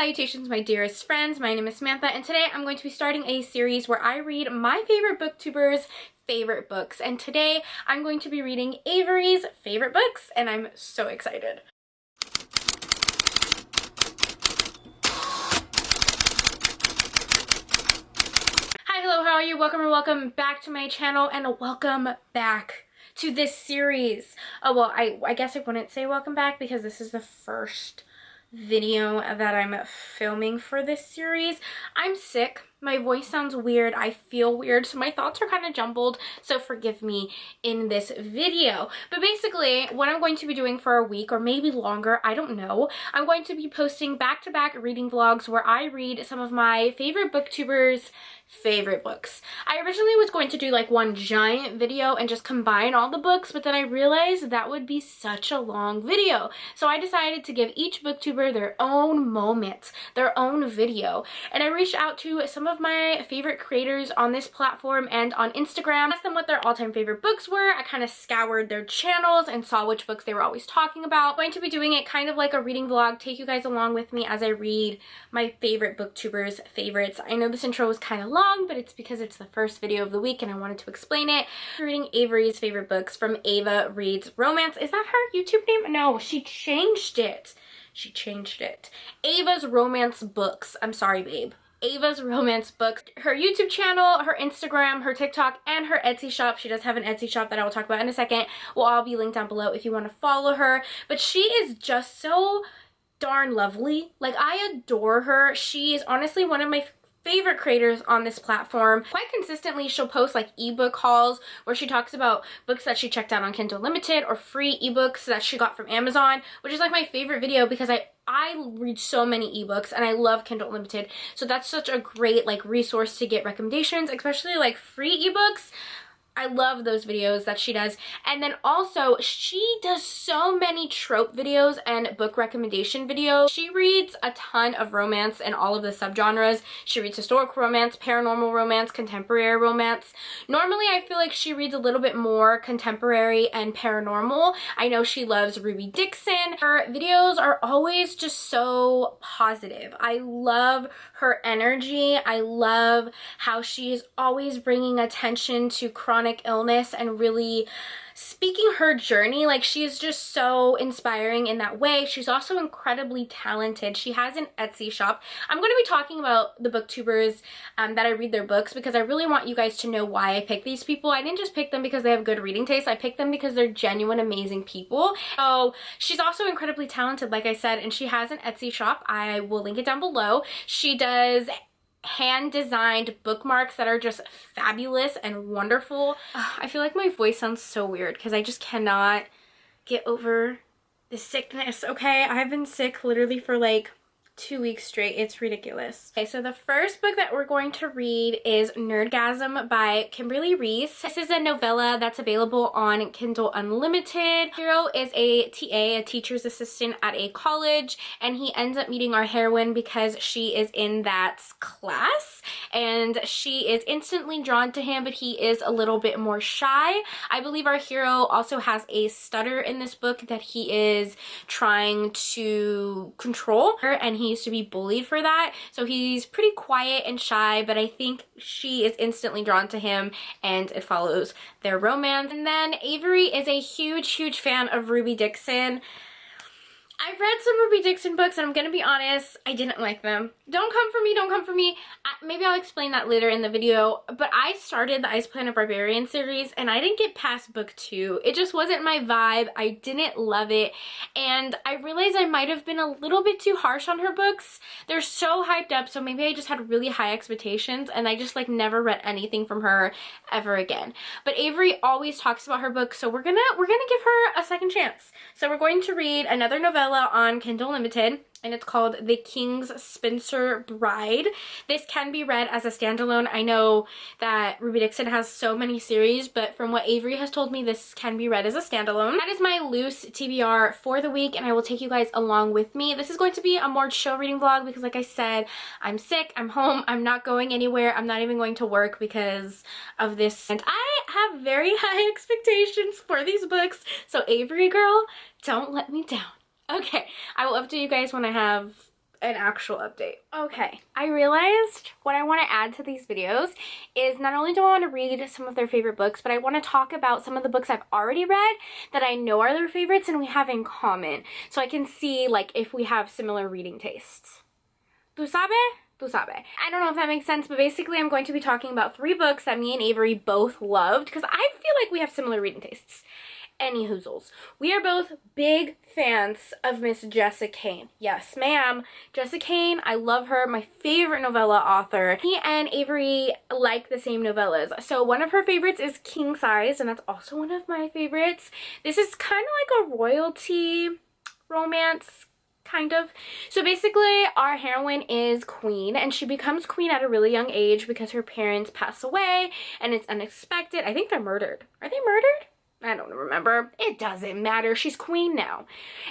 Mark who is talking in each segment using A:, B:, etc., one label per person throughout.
A: Salutations, my dearest friends. My name is Samantha, and today I'm going to be starting a series where I read my favorite booktubers' favorite books. And today I'm going to be reading Avery's favorite books, and I'm so excited. Hi, hello, how are you? Welcome or welcome back to my channel, and welcome back to this series. Oh, well, I guess I wouldn't say welcome back because this is the first video that I'm filming for this series. I'm sick. My voice sounds weird. I feel weird, so my thoughts are kind of jumbled, so forgive me in this video. But basically, what I'm going to be doing for a week or maybe longer, I don't know, I'm going to be posting back-to-back reading vlogs where I read some of my favorite booktubers' favorite books. I originally was going to do like one giant video and just combine all the books, but then I realized that would be such a long video. So I decided to give each booktuber their own moment, their own video. And I reached out to some of my favorite creators on this platform and on Instagram, asked them what their all-time favorite books were. I kind of scoured their channels and saw which books they were always talking about. I'm going to be doing it kind of like a reading vlog, take you guys along with me as I read my favorite booktubers' favorites. I know this intro was kind of long, but it's because it's the first video of the week and I wanted to explain it. I'm reading Avery's favorite books from Ava Reads Romance. Is that her YouTube name? No, she changed it. She changed it. Avasromancebooks. I'm sorry, babe. Avasromancebooks. Her YouTube channel, her Instagram, her TikTok, and her Etsy shop. She does have an Etsy shop that I will talk about in a second. Will all be linked down below if you want to follow her. But she is just so darn lovely. Like, I adore her. She is honestly one of my favorite creators on this platform. Quite consistently, she'll post like ebook hauls where she talks about books that she checked out on Kindle Unlimited or free ebooks that she got from Amazon, which is like my favorite video because I read so many ebooks and I love Kindle Unlimited. So that's such a great like resource to get recommendations, especially like free ebooks. I love those videos that she does. And then also, she does so many trope videos and book recommendation videos. She reads a ton of romance and all of the subgenres. She reads historical romance, paranormal romance, contemporary romance. Normally, I feel like she reads a little bit more contemporary and paranormal. I know she loves Ruby Dixon. Her videos are always just so positive. I love her energy. I love how she is always bringing attention to chronic illness and really speaking her journey. Like, she is just so inspiring in that way. She's also incredibly talented. She has an Etsy shop. I'm going to be talking about the booktubers that I read their books because I really want you guys to know why I pick these people. I didn't just pick them because they have good reading taste. I picked them because they're genuine, amazing people. So she's also incredibly talented, like I said, and she has an Etsy shop. I will link it down below. She does hand-designed bookmarks that are just fabulous and wonderful. I feel like my voice sounds so weird because I just cannot get over the sickness, okay? I've been sick literally for like 2 weeks straight. It's ridiculous. Okay, so the first book that we're going to read is Nerdgasm by Kimberly Reese. This is a novella that's available on Kindle Unlimited. Hero is a TA, a teacher's assistant at a college, and he ends up meeting our heroine because she is in that class, and she is instantly drawn to him, but he is a little bit more shy. I believe our hero also has a stutter in this book that he is trying to control, and he used to be bullied for that, so he's pretty quiet and shy, but I think she is instantly drawn to him and it follows their romance. And then Avery is a huge fan of Ruby Dixon. I've read some Ruby Dixon books and I'm gonna be honest, I didn't like them. Don't come for me, don't come for me. Maybe I'll explain that later in the video, but I started the Ice Planet Barbarian series and I didn't get past book 2. It just wasn't my vibe. I didn't love it, and I realized I might have been a little bit too harsh on her books. They're so hyped up, so maybe I just had really high expectations and I just like never read anything from her ever again. But Avery always talks about her books, so we're gonna give her a second chance. So we're going to read another novella on Kindle Unlimited, and it's called The King's Spinster Bride. This can be read as a standalone. I know that Ruby Dixon has so many series, but from what Avery has told me, this can be read as a standalone. That is my loose TBR for the week, and I will take you guys along with me. This is going to be a more chill reading vlog because, like I said, I'm sick, I'm home, I'm not going anywhere, I'm not even going to work because of this, and I have very high expectations for these books, so Avery girl, don't let me down. Okay, I will update you guys when I have an actual update. Okay, I realized what I want to add to these videos is not only do I want to read some of their favorite books, but I want to talk about some of the books I've already read that I know are their favorites and we have in common, so I can see like if we have similar reading tastes. Tu sabe? Tu sabe. I don't know if that makes sense, but basically I'm going to be talking about 3 books that me and Avery both loved because I feel like we have similar reading tastes. Any hoozles. We are both big fans of Miss Jessica Cain. Yes, ma'am. Jessica Cain, I love her. My favorite novella author. He and Avery like the same novellas. So one of her favorites is King Size, and that's also one of my favorites. This is kind of like a royalty romance, kind of. So basically our heroine is queen, and she becomes queen at a really young age because her parents pass away and it's unexpected. I think they're murdered. Are they murdered? I don't remember. It doesn't matter. She's queen now.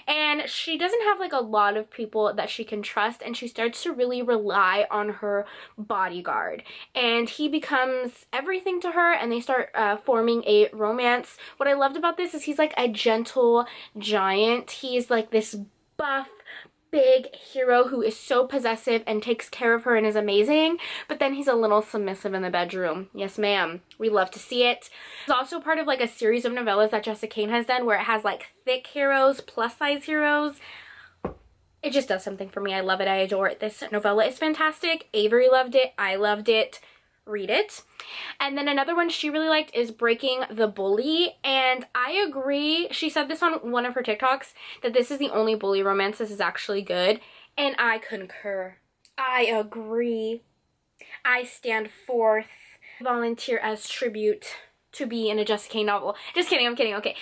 A: And she doesn't have like a lot of people that she can trust, and she starts to really rely on her bodyguard. And he becomes everything to her, and they start forming a romance. What I loved about this is he's like a gentle giant. He's like this buff, big hero who is so possessive and takes care of her and is amazing, but then he's a little submissive in the bedroom. Yes, ma'am. We love to see it. It's also part of like a series of novellas that Jessica Cain has done where it has like thick heroes, plus size heroes. It just does something for me. I love it. I adore it. This novella is fantastic. Avery loved it. I loved it. Read it. And then another one she really liked is Breaking the Bully, and I agree. She said this on one of her TikToks that this is the only bully romance this is actually good, and I concur. I agree. I stand forth, volunteer as tribute to be in a Jessica Cain novel. Just kidding, I'm kidding, okay.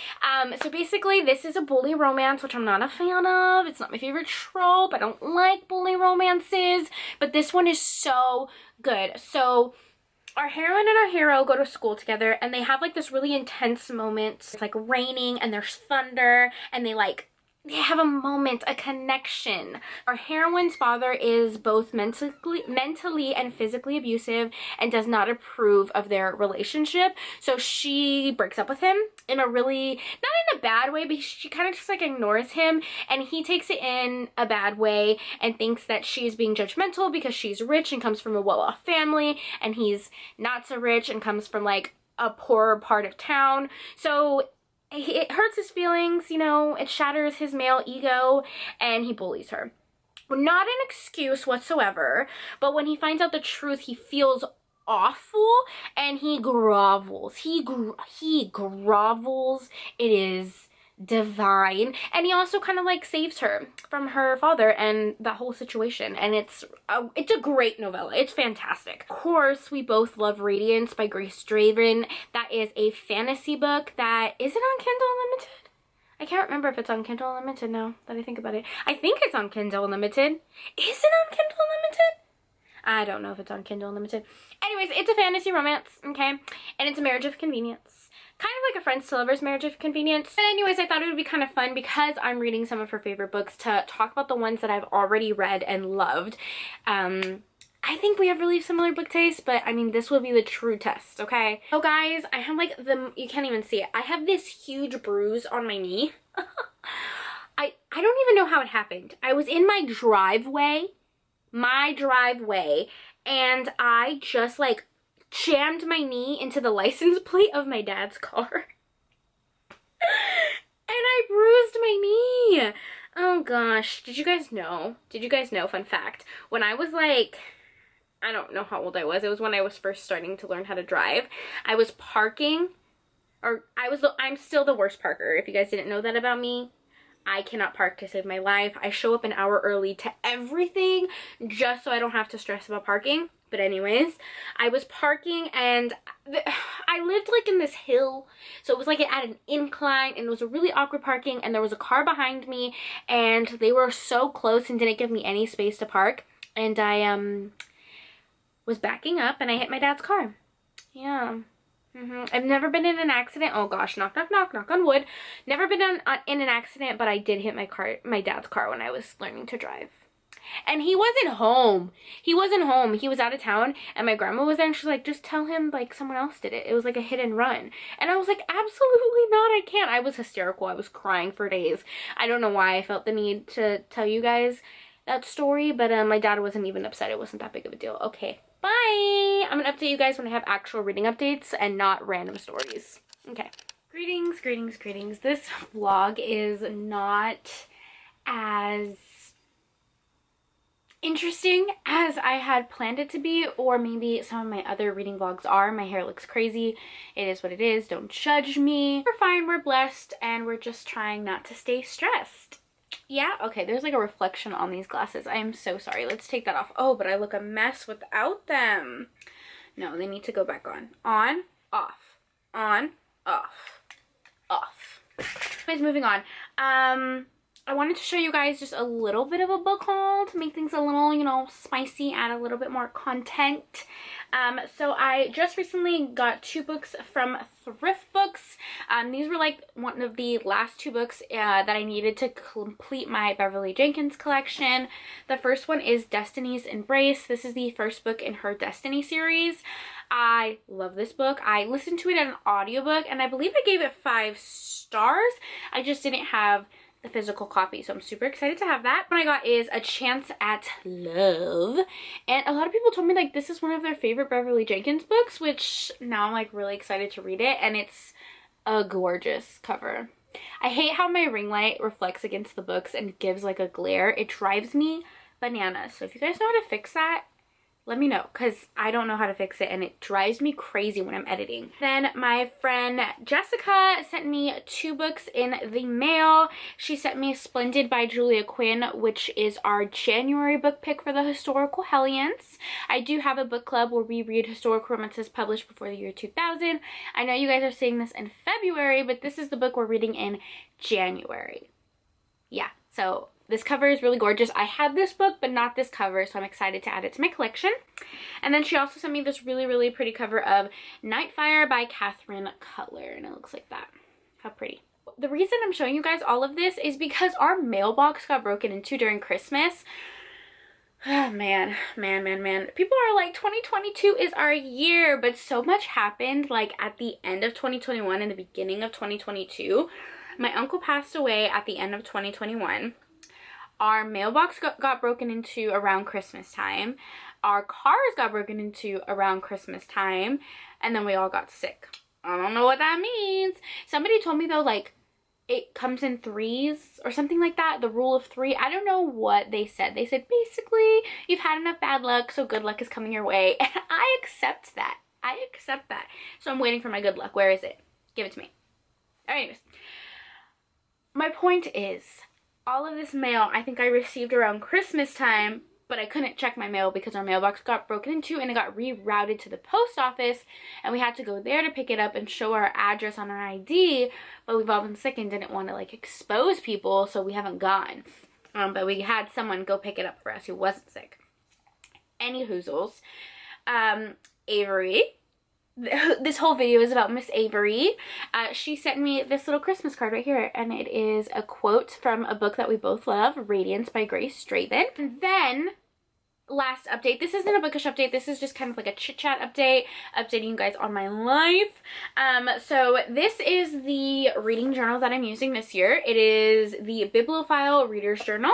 A: So basically this is a bully romance, which I'm not a fan of. It's not my favorite trope. I don't like bully romances, but this one is so good. So our heroine and our hero go to school together, and they have like this really intense moment. It's like raining and there's thunder, and they have a moment, a connection. Our heroine's father is both mentally and physically abusive and does not approve of their relationship. So she breaks up with him in a really, not in a bad way, but she kind of just like ignores him, and he takes it in a bad way and thinks that she's being judgmental because she's rich and comes from a well-off family, and he's not so rich and comes from like a poorer part of town. So it hurts his feelings, you know, it shatters his male ego, and he bullies her. Not an excuse whatsoever, but when he finds out the truth, he feels awful, and he grovels. He grovels. It is divine. And he also kind of like saves her from her father and the whole situation, and it's a great novella. It's fantastic. Of course, we both love Radiance by Grace Draven. That is a fantasy book that is it on Kindle Unlimited? I can't remember if it's on Kindle Unlimited now that I think about it. I think it's on Kindle Unlimited. Is it on Kindle Unlimited? I don't know if it's on Kindle Unlimited. Anyways, it's a fantasy romance, okay? And it's a marriage of convenience. Kind of like a friends to lovers marriage of convenience. But anyways, I thought it would be kind of fun because I'm reading some of her favorite books to talk about the ones that I've already read and loved. I think we have really similar book tastes, but I mean, this will be the true test, okay? So guys, I have like you can't even see it. I have this huge bruise on my knee. I don't even know how it happened. I was in my driveway, and I just like jammed my knee into the license plate of my dad's car. And I bruised my knee. Oh gosh. Did you guys know? Fun fact. When I was like, I don't know how old I was. It was when I was first starting to learn how to drive. I was parking, I'm still the worst parker. If you guys didn't know that about me, I cannot park to save my life. I show up an hour early to everything just so I don't have to stress about parking. But anyways, I was parking, and I lived like in this hill, so it was like at an incline, and it was a really awkward parking, and there was a car behind me, and they were so close and didn't give me any space to park, and I was backing up, and I hit my dad's car. Yeah. I've never been in an accident. Oh gosh, knock, knock, knock, knock on wood. Never been in an accident, but I did hit my dad's car when I was learning to drive. And he wasn't home. He was out of town, and my grandma was there, and she's like, just tell him like someone else did it. It was like a hit and run. And I was like, absolutely not, I can't. I was hysterical. I was crying for days. I don't know why I felt the need to tell you guys that story, but my dad wasn't even upset. It wasn't that big of a deal. Okay, bye. I'm gonna update you guys when I have actual reading updates and not random stories. Okay. Greetings, greetings, greetings. This vlog is not as interesting as I had planned it to be, or maybe some of my other reading vlogs are. My hair looks crazy. It is what it is. Don't judge me. We're fine, we're blessed, and we're just trying not to stay stressed. Yeah, okay, there's like a reflection on these glasses. I am so sorry. Let's take that off. Oh, but I look a mess without them. No, they need to go back on. On, off, on, off, off. Anyways, moving on. I wanted to show you guys just a little bit of a book haul to make things a little, you know, spicy, add a little bit more content. So I just recently got 2 books from Thrift Books. These were like one of the last 2 books that I needed to complete my Beverly Jenkins collection. The first one is Destiny's Embrace. This is the first book in her Destiny series. I love this book. I listened to it as an audiobook, and I believe I gave it 5 stars. I just didn't have the physical copy, so I'm super excited to have that. What I got is A Chance at Love, and a lot of people told me like this is one of their favorite Beverly Jenkins books, which now I'm like really excited to read it, and it's a gorgeous cover. I hate how my ring light reflects against the books and gives like a glare. It drives me bananas. So if you guys know how to fix that, let me know, because I don't know how to fix it and it drives me crazy when I'm editing. Then my friend Jessica sent me 2 books in the mail. She sent me Splendid by Julia Quinn, which is our January book pick for the Historical Hellions. I do have a book club where we read historical romances published before the year 2000. I know you guys are seeing this in February, but this is the book we're reading in January. Yeah, so this cover is really gorgeous. I had this book, but not this cover, so I'm excited to add it to my collection. And then she also sent me this really, really pretty cover of Nightfire by Catherine Cutler, and it looks like that. How pretty. The reason I'm showing you guys all of this is because our mailbox got broken into during Christmas. Oh, man. People are like, 2022 is our year, but so much happened like at the end of 2021 and the beginning of 2022. My uncle passed away at the end of 2021. Our mailbox got broken into around Christmas time. Our cars got broken into around Christmas time. And then we all got sick. I don't know what that means. Somebody told me though, like, it comes in 3s or something like that. The rule of 3. I don't know what they said. They said basically you've had enough bad luck, so good luck is coming your way. And I accept that. I accept that. So I'm waiting for my good luck. Where is it? Give it to me. Anyways. My point is, all of this mail I think I received around Christmas time, but I couldn't check my mail because our mailbox got broken into and it got rerouted to the post office, and we had to go there to pick it up and show our address on our ID, but we've all been sick and didn't want to like expose people, so we haven't gone. But we had someone go pick it up for us who wasn't sick. Any hoozles. Avery. This whole video is about Miss Avery. She sent me this little Christmas card right here, and it is a quote from a book that we both love, Radiance by Grace Draven. And then, last update. This isn't a bookish update. This is just kind of like a chit-chat update, updating you guys on my life. So this is the reading journal that I'm using this year. It is the Bibliophile Reader's Journal.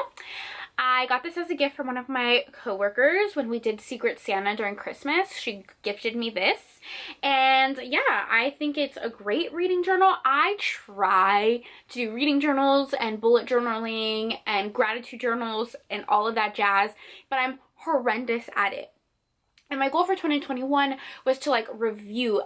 A: I got this as a gift from one of my coworkers when we did Secret Santa during Christmas. She gifted me this, and yeah, I think it's a great reading journal. I try to do reading journals and bullet journaling and gratitude journals and all of that jazz, but I'm horrendous at it. And my goal for 2021 was to like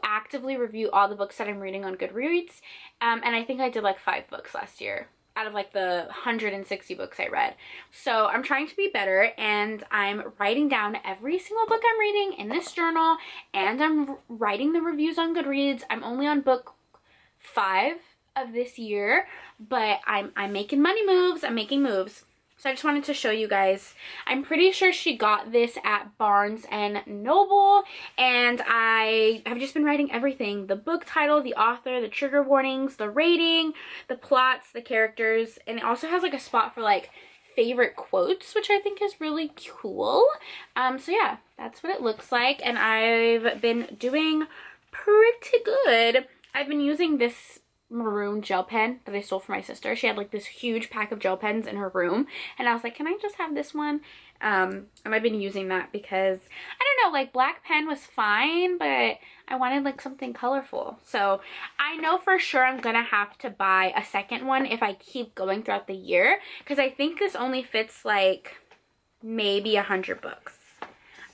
A: actively review all the books that I'm reading on Goodreads, and I think I did like 5 books last year out of like the 160 books I read. So I'm trying to be better, and I'm writing down every single book I'm reading in this journal, and I'm writing the reviews on Goodreads. I'm only on book 5 of this year, but I'm making money moves. I'm making moves. So I just wanted to show you guys. I'm pretty sure she got this at Barnes and Noble, and I have just been writing everything. The book title, the author, the trigger warnings, the rating, the plots, the characters, and it also has like a spot for like favorite quotes, which I think is really cool. So yeah, that's what it looks like, and I've been doing pretty good. I've been using this maroon gel pen that I stole from my sister. She had like this huge pack of gel pens in her room, and I was like, can I just have this one? And I've been using that because, I don't know, like black pen was fine, but I wanted like something colorful. So I know for sure I'm gonna have to buy a second one if I keep going throughout the year, because I think this only fits like maybe 100 books.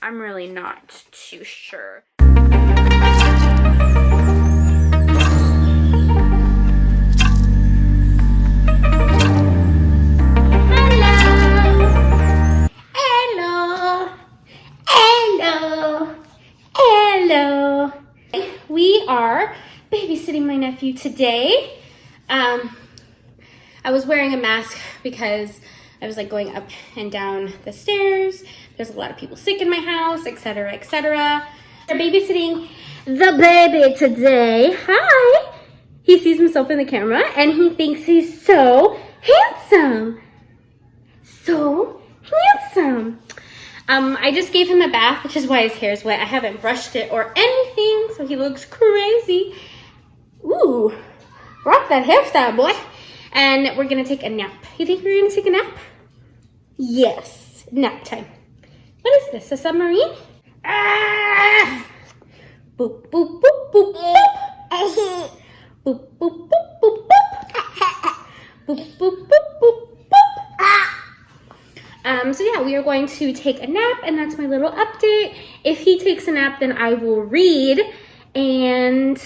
A: I'm really not too sure. Hello. We are babysitting my nephew today. I was wearing a mask because I was like going up and down the stairs. There's a lot of people sick in my house, etc., etc. We're babysitting the baby today. Hi. He sees himself in the camera and he thinks he's so handsome. So handsome. I just gave him a bath, which is why his hair's wet. I haven't brushed it or anything, so he looks crazy. Ooh, rock that hairstyle, boy. And we're gonna take a nap. You think we're gonna take a nap? Yes, nap time. What is this, a submarine? Ah! Boop, boop, boop, boop, boop. Boop, boop, boop, boop, boop. Boop, boop, boop, boop, boop. So yeah, we are going to take a nap, and that's my little update. If he takes a nap, then I will read, and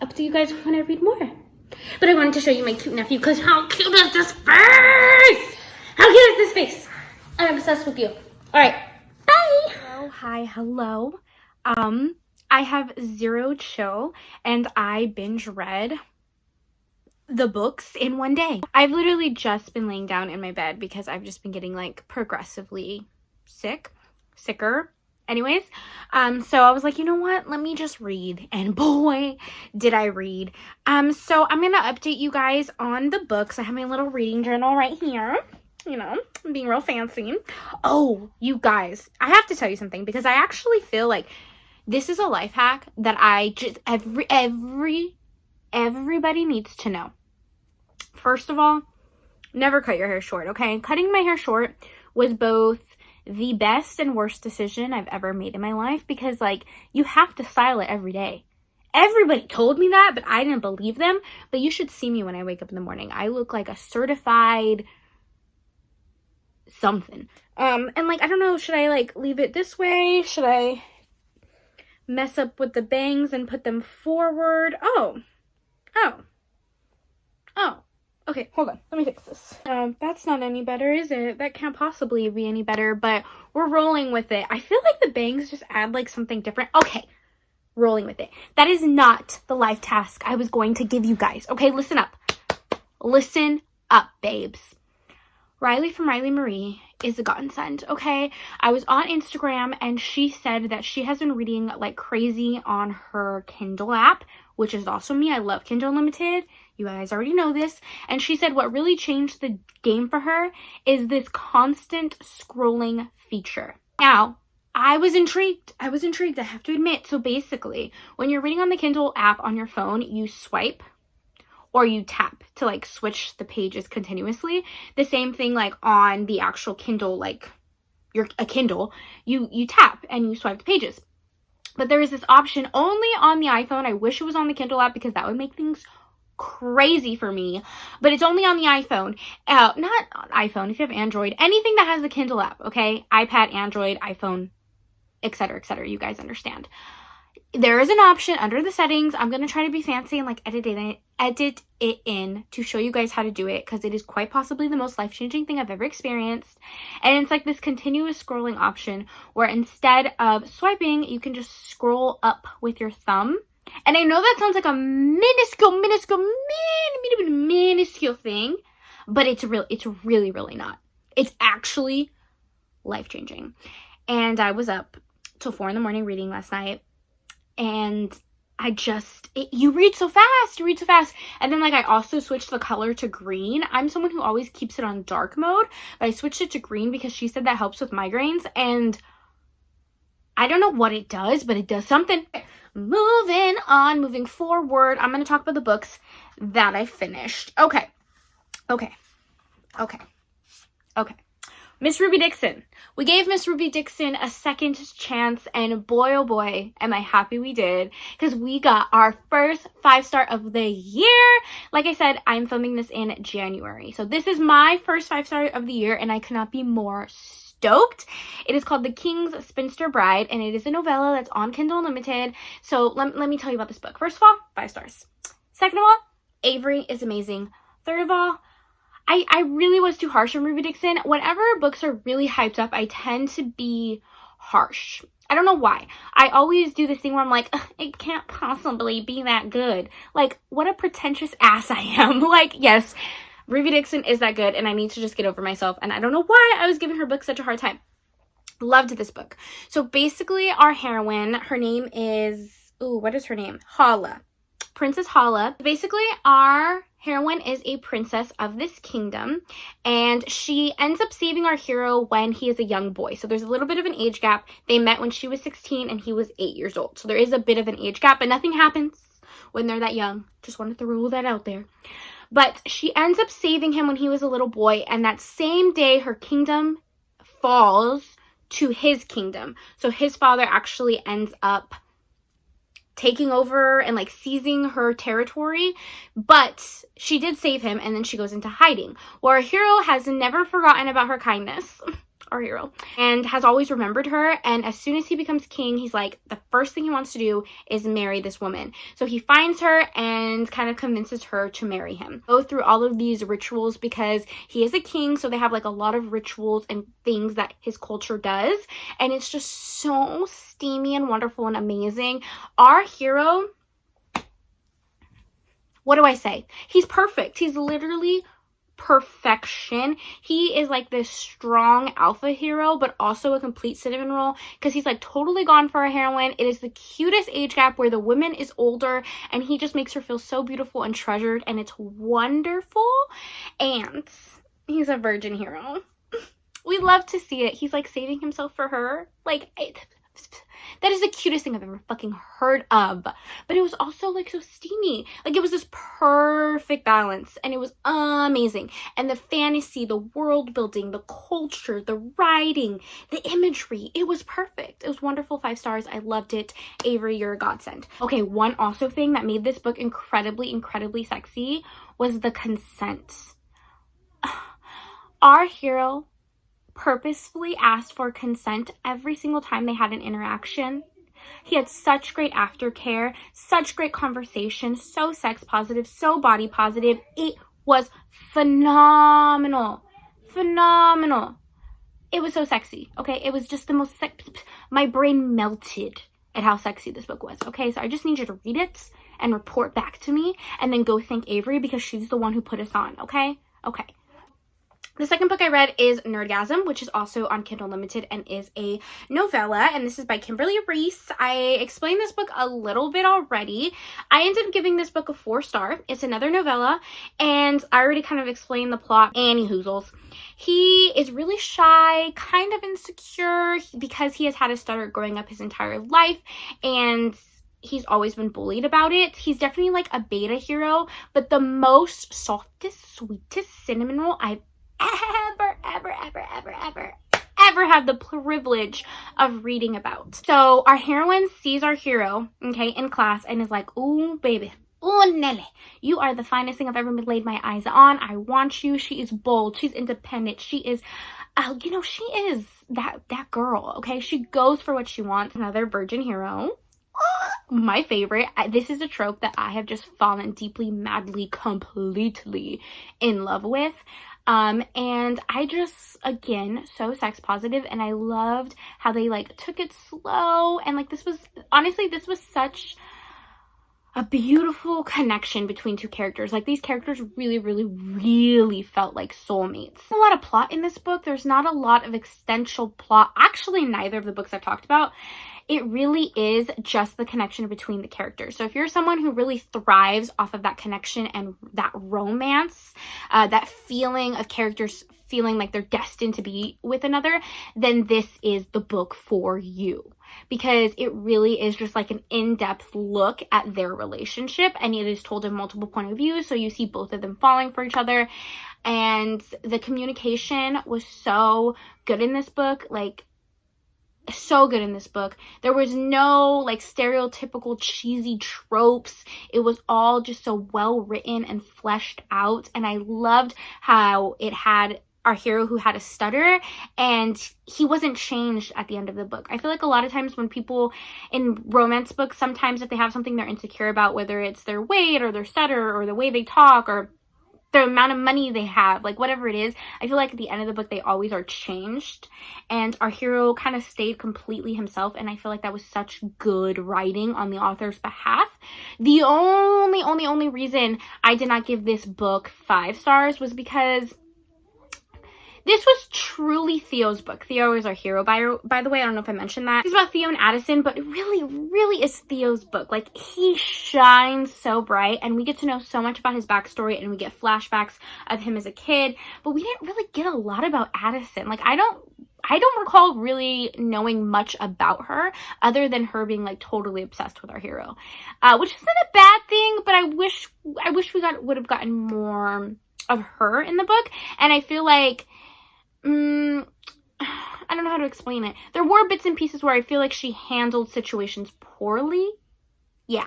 A: up to you guys when I read more. But I wanted to show you my cute nephew, because how cute is this face? How cute is this face? I'm obsessed with you. All right, bye. Hello, hi, hello. I have zero chill, and I binge read the books in one day. I've literally just been laying down in my bed because I've just been getting like progressively sicker. Anyways, so I was like, you know what? Let me just read. And boy, did I read. So I'm gonna update you guys on the books. I have my little reading journal right here. You know, I'm being real fancy. Oh, you guys, I have to tell you something because I actually feel like this is a life hack that I just everybody needs to know. First of all, never cut your hair short, okay? Cutting my hair short was both the best and worst decision I've ever made in my life because, like, you have to style it every day. Everybody told me that, but I didn't believe them. But you should see me when I wake up in the morning. I look like a certified something. And, like, I don't know, should I, like, leave it this way? Should I mess up with the bangs and put them forward? Oh. Okay, hold on. Let me fix this. That's not any better, is it? That can't possibly be any better, but we're rolling with it. I feel like the bangs just add like something different. Okay, rolling with it. That is not the life task I was going to give you guys. Okay, listen up. Listen up, babes. Riley from Riley Marie is a godsend, okay? I was on Instagram and she said that she has been reading like crazy on her Kindle app, which is also me. I love Kindle Unlimited. You guys already know this. And she said what really changed the game for her is this constant scrolling feature. Now, I was intrigued. I have to admit. So basically, when you're reading on the Kindle app on your phone, you swipe or you tap to like switch the pages continuously. The same thing like on the actual Kindle, like a Kindle, you tap and you swipe the pages. But there is this option only on the iPhone. I wish it was on the Kindle app because that would make things crazy for me. But it's only on the iPhone. Not on iPhone, if you have Android. Anything that has the Kindle app, okay? iPad, Android, iPhone, etc., etc. You guys understand. There is an option under the settings. I'm going to try to be fancy and like edit it in to show you guys how to do it because it is quite possibly the most life-changing thing I've ever experienced. And it's like this continuous scrolling option where instead of swiping, you can just scroll up with your thumb. And I know that sounds like a minuscule thing, but it's really, really not. It's actually life-changing. And I was up till 4 a.m. reading last night. And you read so fast. And then like I also switched the color to green. I'm someone who always keeps it on dark mode, but I switched it to green because she said that helps with migraines. And I don't know what it does, but it does something. Moving forward, I'm going to talk about the books that I finished. Okay. Miss Ruby Dixon. We gave Miss Ruby Dixon a second chance, and boy, oh boy, am I happy we did, because we got our first 5-star of the year. Like I said, I'm filming this in January, so this is my first 5-star of the year, and I could not be more stoked. It is called The King's Spinster Bride, and it is a novella that's on Kindle Unlimited. So let me tell you about this book. First of all, 5 stars. Second of all, Avery is amazing. Third of all, I really was too harsh on Ruby Dixon. Whenever books are really hyped up, I tend to be harsh. I don't know why. I always do this thing where I'm like, it can't possibly be that good. Like, what a pretentious ass I am. Like, yes, Ruby Dixon is that good, and I need to just get over myself. And I don't know why I was giving her book such a hard time. Loved this book. So basically, our heroine, her name is, what is her name? Hala. Princess Hala. Basically, our heroine is a princess of this kingdom, and she ends up saving our hero when he is a young boy. So there's a little bit of an age gap. They met when she was 16 and he was 8 years old. So there is a bit of an age gap, but nothing happens when they're that young. Just wanted to rule that out there. But she ends up saving him when he was a little boy, and that same day her kingdom falls to his kingdom. So his father actually ends up taking over and like seizing her territory, but she did save him, and then she goes into hiding. Well, our hero has never forgotten about her kindness, our hero, and has always remembered her. And as soon as he becomes king, he's like, the first thing he wants to do is marry this woman. So he finds her and kind of convinces her to marry him. Go through all of these rituals because he is a king, so they have like a lot of rituals and things that his culture does, and it's just so steamy and wonderful and amazing. Our hero, what do I say? He's perfect. He's literally perfection. He is like this strong alpha hero, but also a complete cinnamon roll, because he's like totally gone for a heroine. It is the cutest age gap where the woman is older, and he just makes her feel so beautiful and treasured, and it's wonderful. And he's a virgin hero. We love to see it. He's like saving himself for her. Like, that is the cutest thing I've ever fucking heard of. But it was also like so steamy. Like, it was this perfect balance, and it was amazing. And the fantasy, the world building, the culture, the writing, the imagery, it was perfect. It was wonderful. 5 stars. I loved it. Avery, you're a godsend. Okay, one also thing that made this book incredibly sexy was the consent. Our hero purposefully asked for consent every single time they had an interaction. He had such great aftercare, such great conversation, so sex positive, so body positive. It was phenomenal. It was so sexy, okay? It was just the most my brain melted at how sexy this book was, okay? So I just need you to read it and report back to me, and then go thank Avery because she's the one who put us on, okay? Okay. The second book I read is Nerdgasm, which is also on Kindle Unlimited and is a novella, and this is by Kimberly Reese. I explained this book a little bit already. I ended up giving this book a 4-star. It's another novella, and I already kind of explained the plot. Annie Hoozles. He is really shy, kind of insecure, because he has had a stutter growing up his entire life, and he's always been bullied about it. He's definitely like a beta hero, but the most softest, sweetest cinnamon roll I've ever had the privilege of reading about. So our heroine sees our hero, okay, in class, and is like, ooh, baby, ooh, Nelly, you are the finest thing I've ever laid my eyes on. I want you. She is bold. She's independent. She is, you know, she is that girl, okay? She goes for what she wants. Another virgin hero. My favorite. This is a trope that I have just fallen deeply, madly, completely in love with. And I just, again, so sex positive, and I loved how they like took it slow, and like this was, honestly, this was such a beautiful connection between two characters. Like, these characters really felt like soulmates. There's a lot of plot in this book. There's not a lot of existential plot. Actually, neither of the books I've talked about. It really is just the connection between the characters. So if you're someone who really thrives off of that connection and that romance, that feeling of characters feeling like they're destined to be with another, then this is the book for you. because it really is just like an in-depth look at their relationship, and it is told in multiple point of views, so you see both of them falling for each other. And the communication was so good in this book, like so good in this book. There was no like stereotypical cheesy tropes. It was all just so well written and fleshed out, and I loved how it had our hero who had a stutter, and he wasn't changed at the end of the book. I feel like a lot of times when people in romance books, sometimes if they have something they're insecure about, whether it's their weight or their stutter or the way they talk or the amount of money they have, like whatever it is, I feel like at the end of the book they always are changed, and our hero kind of stayed completely himself, and I feel like that was such good writing on the author's behalf. The only reason I did not give this book 5 stars was because this was truly Theo's book. Theo is our hero, by the way. I don't know if I mentioned that. It's about Theo and Addison, but it really is Theo's book. Like, he shines so bright, and we get to know so much about his backstory, and we get flashbacks of him as a kid, but we didn't really get a lot about Addison. Like, I don't recall really knowing much about her other than her being like totally obsessed with our hero, which isn't a bad thing, but I wish we would have gotten more of her in the book. And I feel like I don't know how to explain it. There were bits and pieces where I feel like she handled situations poorly. Yeah.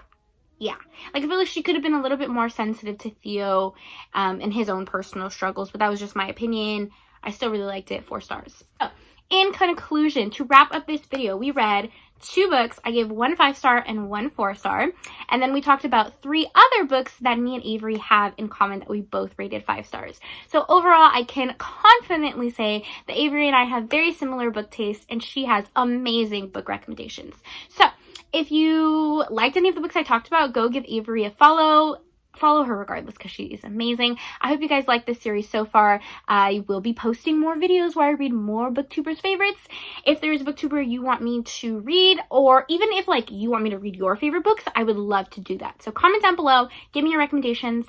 A: Like, I feel like she could have been a little bit more sensitive to Theo and his own personal struggles, but that was just my opinion. I still really liked it. 4 stars. So, in conclusion, to wrap up this video, we read 2 books. I gave 1 5-star and 1 4-star. And then we talked about 3 other books that me and Avery have in common that we both rated 5 stars. So overall, I can confidently say that Avery and I have very similar book tastes, and she has amazing book recommendations. So if you liked any of the books I talked about, go give Avery a follow. Follow her regardless, because she is amazing. I hope you guys like this series so far. I will be posting more videos where I read more booktubers favorites. If there's a booktuber you want me to read, or even if like you want me to read your favorite books, I would love to do that. So comment down below, give me your recommendations.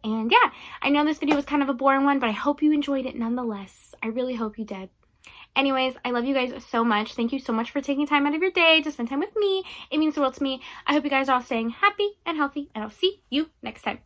A: And yeah, I know this video was kind of a boring one, but I hope you enjoyed it nonetheless. I really hope you did. Anyways, I love you guys so much. Thank you so much for taking time out of your day to spend time with me. It means the world to me. I hope you guys are all staying happy and healthy, and I'll see you next time.